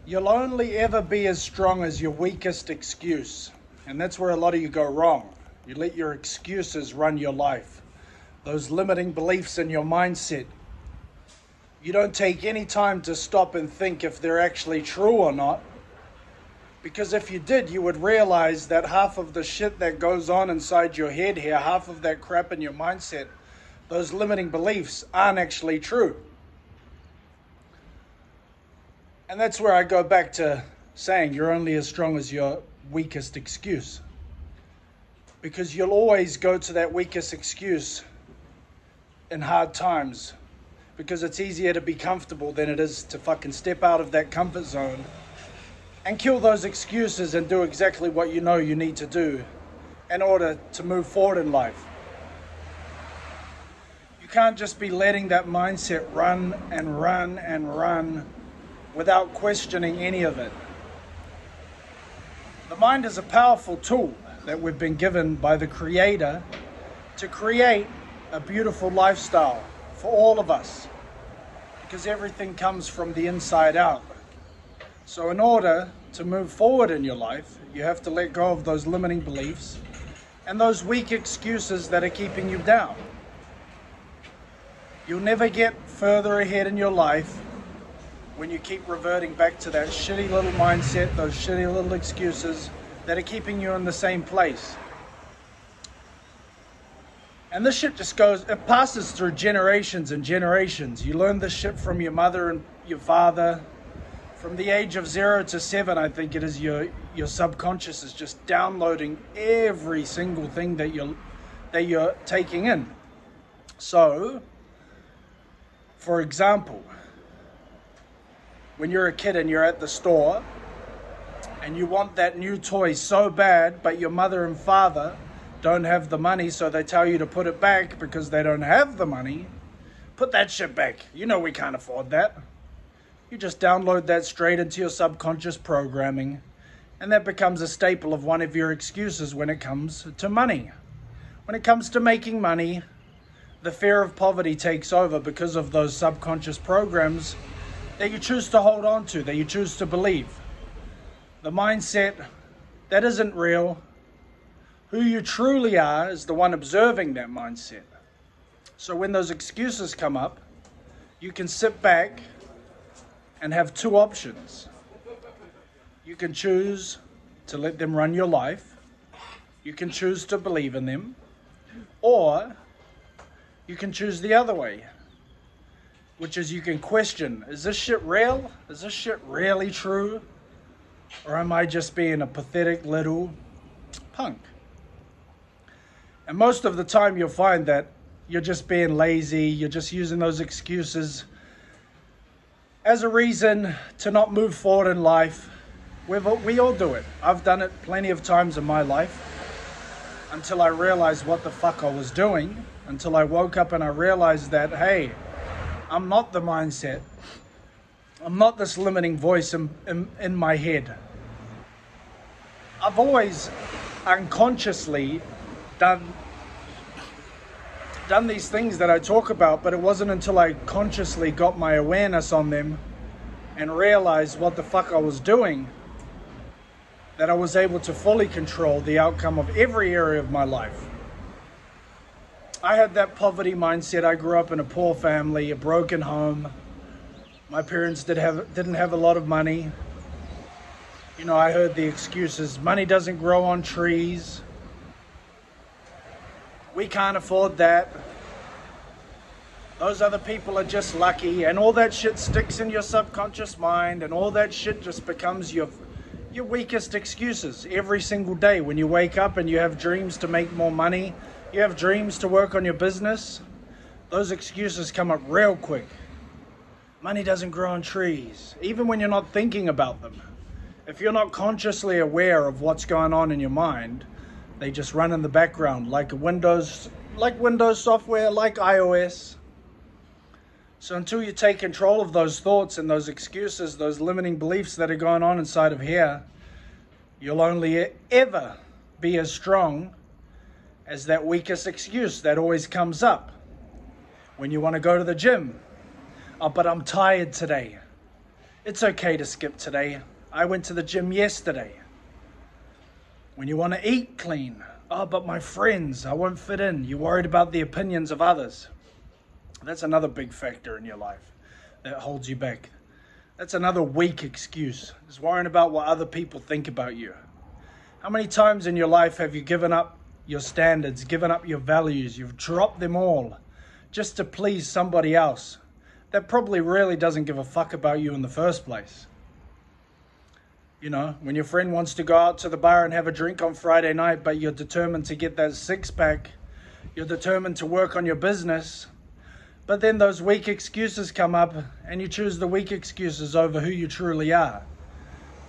You'll only ever be as strong as your weakest excuse. And that's where a lot of you go wrong. You let your excuses run your life. Those limiting beliefs in your mindset. You don't take any time to stop and think if they're actually true or not. Because if you did, you would realize that half of the shit that goes on inside your head here, half of that crap in your mindset, those limiting beliefs aren't actually true. And that's where I go back to saying you're only as strong as your weakest excuse. Because you'll always go to that weakest excuse in hard times. Because it's easier to be comfortable than it is to fucking step out of that comfort zone and kill those excuses and do exactly what you know you need to do in order to move forward in life. You can't just be letting that mindset run and run and run without questioning any of it. The mind is a powerful tool that we've been given by the Creator to create a beautiful lifestyle for all of us, because everything comes from the inside out. So in order to move forward in your life, you have to let go of those limiting beliefs and those weak excuses that are keeping you down. You'll never get further ahead in your life when you keep reverting back to that shitty little mindset, those shitty little excuses that are keeping you in the same place. And this shit just it passes through generations and generations. You learn this shit from your mother and your father. From the age of 0 to 7, I think it is, your subconscious is just downloading every single thing that you're taking in. So, for example, when you're a kid and you're at the store and you want that new toy so bad, but your mother and father don't have the money, so they tell you to put it back because they don't have the money. Put that shit back. You know we can't afford that. You just download that straight into your subconscious programming, and that becomes a staple of one of your excuses when it comes to money. When it comes to making money, the fear of poverty takes over because of those subconscious programs that you choose to hold on to, that you choose to believe. The mindset that isn't real. Who you truly are is the one observing that mindset. So when those excuses come up, you can sit back and have two options. You can choose to let them run your life. You can choose to believe in them. Or you can choose the other way, which is you can question, is this shit real? Is this shit really true? Or am I just being a pathetic little punk? And most of the time you'll find that you're just being lazy, you're just using those excuses as a reason to not move forward in life. We all do it. I've done it plenty of times in my life until I realized what the fuck I was doing, until I woke up and I realized that, hey, I'm not the mindset. I'm not this limiting voice in my head. I've always unconsciously done these things that I talk about, but it wasn't until I consciously got my awareness on them and realized what the fuck I was doing that I was able to fully control the outcome of every area of my life. I had that poverty mindset. I grew up in a poor family, a broken home. My parents didn't have a lot of money. You know, I heard the excuses, money doesn't grow on trees. We can't afford that. Those other people are just lucky, and all that shit sticks in your subconscious mind, and all that shit just becomes your weakest excuses every single day. When you wake up and you have dreams to make more money, you have dreams to work on your business, those excuses come up real quick. Money doesn't grow on trees, even when you're not thinking about them. If you're not consciously aware of what's going on in your mind, they just run in the background like Windows software, like iOS. So until you take control of those thoughts and those excuses, those limiting beliefs that are going on inside of here, you'll only ever be as strong as that weakest excuse that always comes up. When you want to go to the gym, oh, but I'm tired today. It's okay to skip today. I went to the gym yesterday. When you want to eat clean, oh, but my friends, I won't fit in. You're worried about the opinions of others. That's another big factor in your life that holds you back. That's another weak excuse, is worrying about what other people think about you. How many times in your life have you given up your standards, given up your values? You've dropped them all just to please somebody else that probably really doesn't give a fuck about you in the first place. You know, when your friend wants to go out to the bar and have a drink on Friday night, but you're determined to get that six-pack, you're determined to work on your business, but then those weak excuses come up and you choose the weak excuses over who you truly are.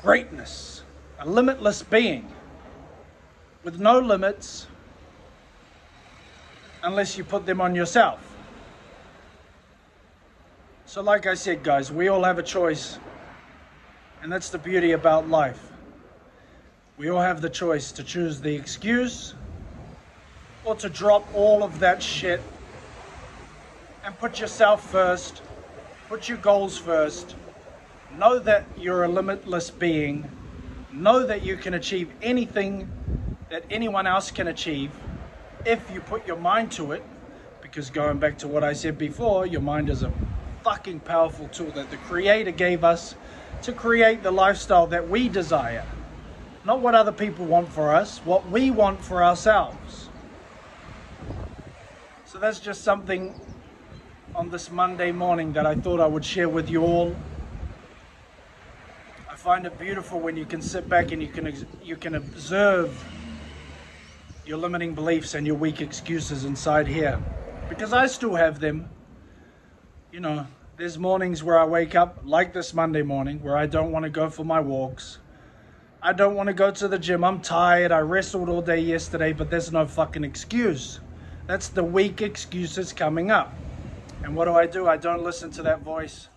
Greatness, a limitless being with no limits unless you put them on yourself. So like I said, guys, we all have a choice, and that's the beauty about life. We all have the choice to choose the excuse or to drop all of that shit and put yourself first, put your goals first. Know that you're a limitless being. Know that you can achieve anything that anyone else can achieve if you put your mind to it, because going back to what I said before, your mind is a fucking powerful tool that the Creator gave us to create the lifestyle that we desire. Not what other people want for us, what we want for ourselves. So that's just something on this Monday morning that I thought I would share with you all. I find it beautiful when you can sit back and you can observe your limiting beliefs and your weak excuses inside here, because I still have them. You know, there's mornings where I wake up, like this Monday morning, where I don't want to go for my walks. I don't want to go to the gym. I'm tired. I wrestled all day yesterday, but there's no fucking excuse. That's the weak excuses coming up. And what do? I don't listen to that voice.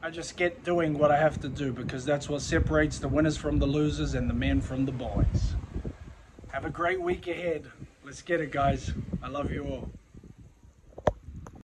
I just get doing what I have to do, because that's what separates the winners from the losers and the men from the boys. Have a great week ahead. Let's get it, guys. I love you all.